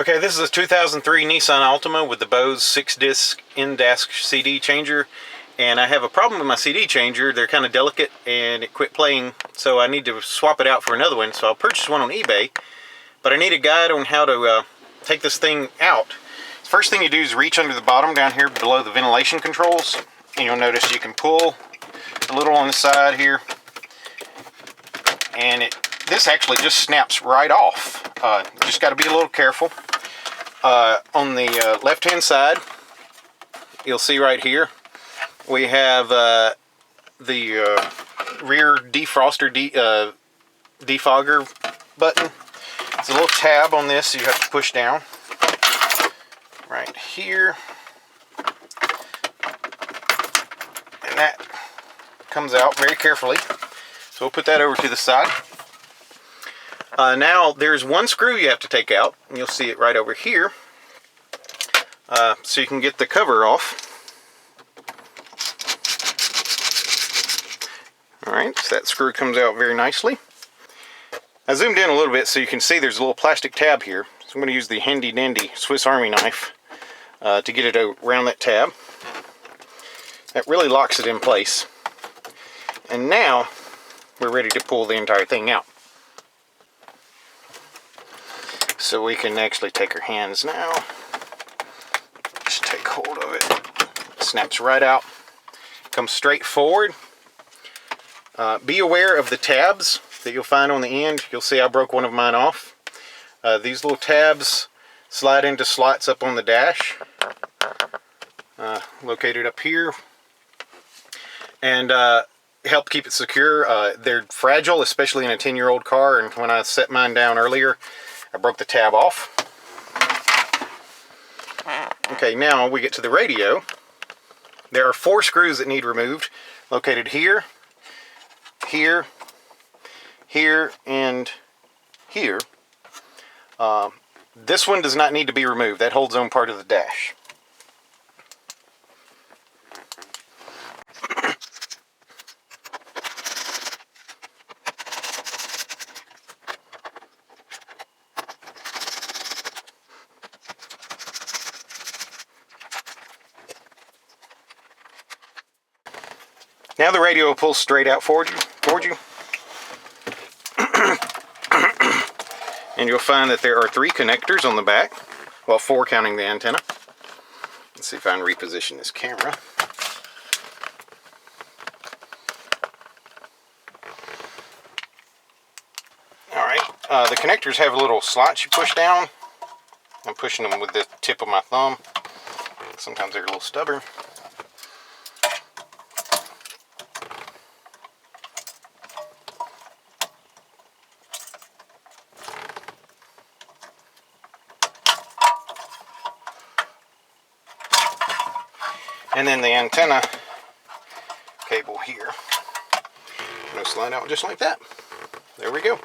Okay, this is a 2003 Nissan Altima with the Bose 6-disc in-dash CD changer, and I have a problem with my CD changer. They're kind of delicate and it quit playing, so I need to swap it out for another one. So I'll purchase one on eBay, but I need a guide on how to take this thing out. First thing you do is reach under the bottom down here below the ventilation controls, and you'll notice you can pull a little on the side here, and this actually just snaps right off. Just got to be a little careful. On the left-hand side, you'll see right here, we have the rear defroster defogger button. It's a little tab on this you have to push down right here, and that comes out very carefully. So we'll put that over to the side. Now there's one screw you have to take out, and you'll see it right over here, so you can get the cover off. Alright, so that screw comes out very nicely. I zoomed in a little bit so you can see there's a little plastic tab here, so I'm going to use the handy dandy Swiss Army knife to get it around that tab. That really locks it in place. And now we're ready to pull the entire thing out. So we can actually take our hands now, just take hold of it. It snaps right out, comes straight forward. Be aware of the tabs that you'll find on the end. You'll see I broke one of mine off. These little tabs slide into slots up on the dash, located up here, and help keep it secure. They're fragile, especially in a 10-year-old car, and when I set mine down earlier, I broke the tab off. Okay, now we get to the radio. There are 4 screws that need removed, located here, here, here, and here. This one does not need to be removed. That holds on part of the dash. Now the radio will pull straight out toward you. And you'll find that there are 3 connectors on the back, well, 4 counting the antenna. Let's see if I can reposition this camera. Alright, the connectors have little slots you push down. I'm pushing them with the tip of my thumb. Sometimes they're a little stubborn. And then the antenna cable here. It'll slide out just like that. There we go.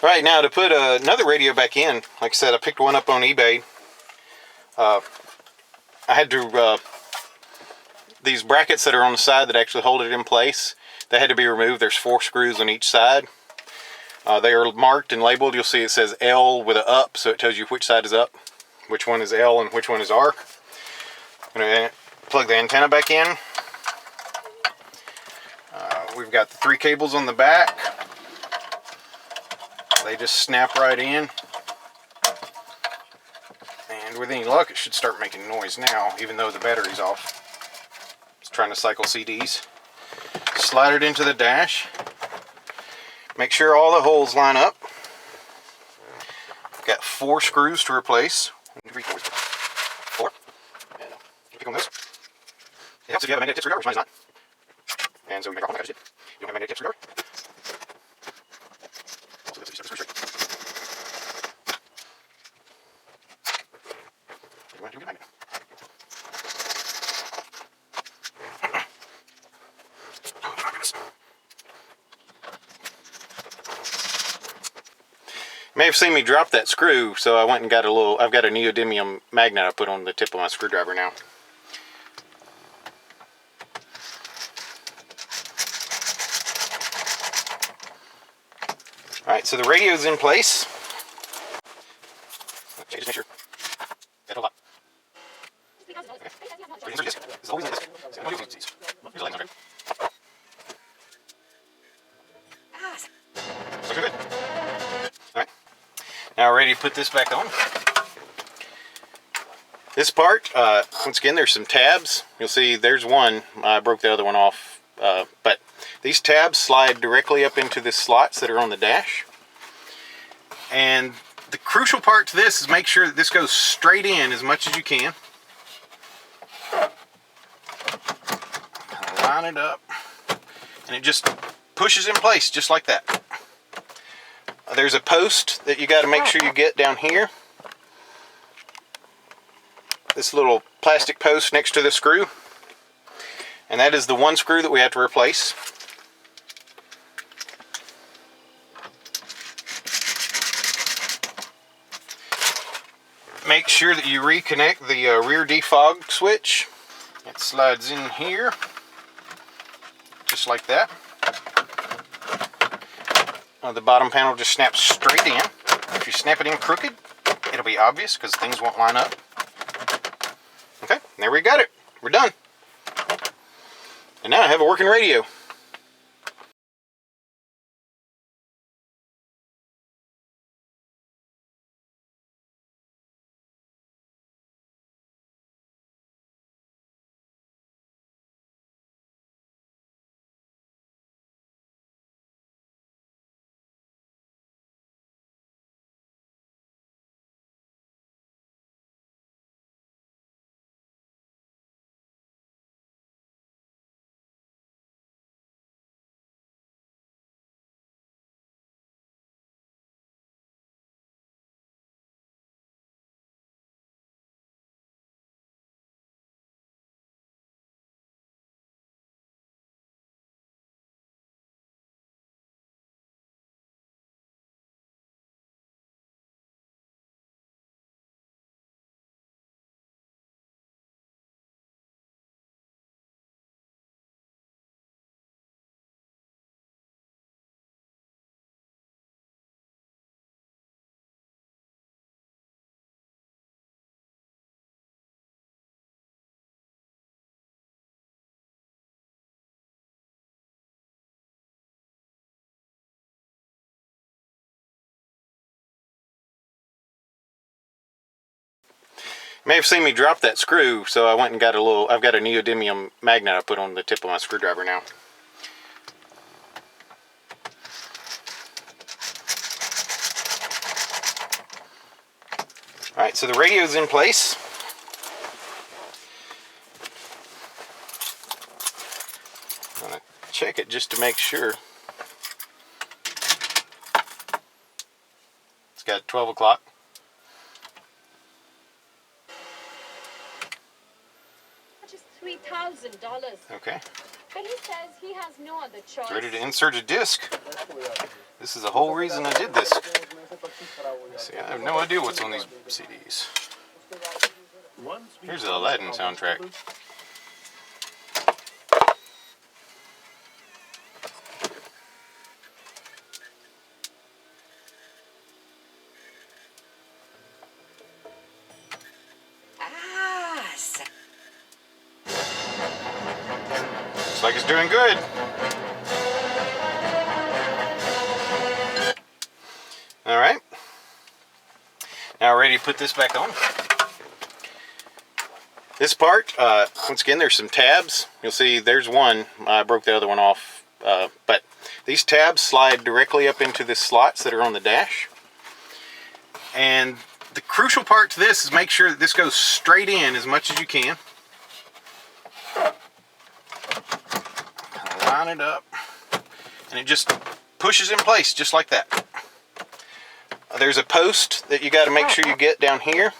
Alright, now to put another radio back in, like I said, I picked one up on eBay. I had to, these brackets that are on the side that actually hold it in place, they had to be removed. There's 4 screws on each side. They are marked and labeled. You'll see it says L with an up, so it tells you which side is up, which one is L, and which one is R. I'm going to plug the antenna back in. We've got the 3 cables on the back. They just snap right in. And with any luck, it should start making noise now, even though the battery's off. It's trying to cycle CDs. Slide it into the dash. Make sure all the holes line up. Got 4 screws to replace. 1, 2, 3, 4. And pick on this. It helps if you have a magnetic tip screwdriver, which mine's not. And so we make our own, like I just did. You don't have a magnetic tip screwdriver. Also, let's start the screw straight. You want to do a magnet. Oh my goodness. You may have seen me drop that screw, so I went and got a little, I've got a neodymium magnet I put on the tip of my screwdriver now. Alright, so the radio's in place. Okay, just make sure. Got a lot. Okay. Insert disc. This is always on the disc. See, I'm going to use these. Here's a light on there. Looking good. Alright. Now we're ready to put this back on. This part, once again, there's some tabs. You'll see there's one. I broke the other one off. But these tabs slide directly up into the slots that are on the dash. And the crucial part to this is make sure that this goes straight in as much as you can. Line it up. And it just pushes in place just like that. There's a post that you got to make sure you get down here. This little plastic post next to the screw. And that is the one screw that we have to replace. Make sure that you reconnect the rear defog switch. It slides in here, just like that. The bottom panel just snaps straight in. If you snap it in crooked, it'll be obvious because things won't line up. Okay, there we got it. We're done. And now I have a working radio. You may have seen me drop that screw, so I went and got I've got a neodymium magnet I put on the tip of my screwdriver now. Alright, so the radio's in place. I'm going to check it just to make sure. It's got 12 o'clock. $3,000. Okay. But he says he has no other choice. It's ready to insert a disc. This is the whole reason I did this. See, I have no idea what's on these CDs. Here's the Aladdin soundtrack. Looks like it's doing good. Alright. Now we're ready to put this back on. This part, once again, there's some tabs. You'll see there's one. I broke the other one off. But these tabs slide directly up into the slots that are on the dash. And the crucial part to this is make sure that this goes straight in as much as you can. Line it up. And it just pushes in place just like that. There's a post that you got to make sure you get down here.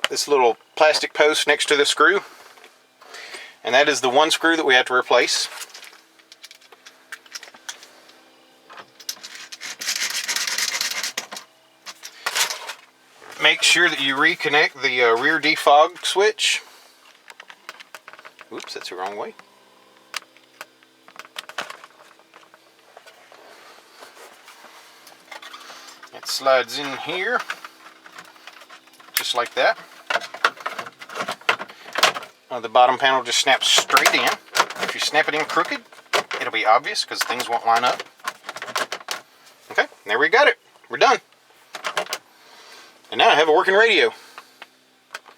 This little plastic post next to the screw. And that is the one screw that we have to replace. Make sure that you reconnect the rear defog switch. Oops, that's the wrong way. It It slides in here, just like that. The bottom panel just snaps straight in. If you snap it in crooked, it'll be obvious because things won't line up. Okay, there we got it. We're done. And now I have a working radio.